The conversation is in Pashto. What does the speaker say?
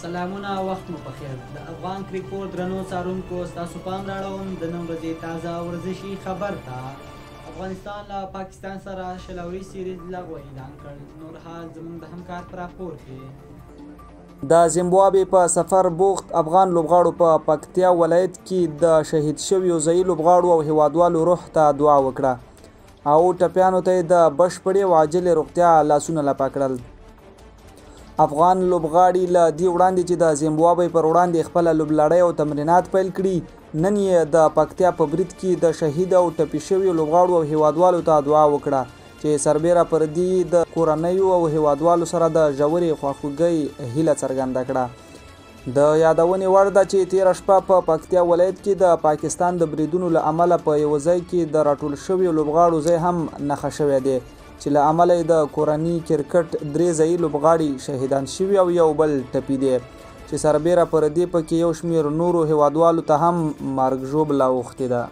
سلامونه وخت مو پخیر د افغان کرکټ درنو څارونکو ستاسو پام راړوم د نن ورځې تازه ورزشي خبر ته. افغانستان له پاکستان سره شلوري سیریز لغوه اعلان کړ. نور حال زموږ د همکار په راپور کې. د زیمبابوې په سفر بوخت افغان لوبغاړو په پکتیا ولایت کې د شهید شویو ځایي لوبغاړو او هیوادوالو روح ته دعا وکړه او ټپیانو ته یې د بشپړې او عاجلې روغتیا لاسونه لپه کړل. افغان لوبغاړي له دې وړاندې چې د زیمبابوې پر وړاندې خپله لوبلړۍ او تمرینات پیل کړي، نن یې د پکتیا په برید کې د شهید او ټپي شویو لوبغاړو او هیوادوالو ته دعا وکړه چې سربیره پر دې د کورنیو او هیوادوالو سره د ژورې خواخوږۍ هیله څرګنده کړه. د یادونې وړ ده چې تېره شپه په پکتیا ولایت کې د پاکستان د بریدونو له امله په یوه ځای کې د راټول شویو لوبغاړو ځای هم نښه شوی دی چې له امله یې د کورني کرکټ 3 ځایي لوبغاړي شهیدان شوي او یو بل ټپي دی چې سربیره پر دې پکې یو شمېر نورو هیوادوالو ته هم مرګ ژوبله اوښتې ده.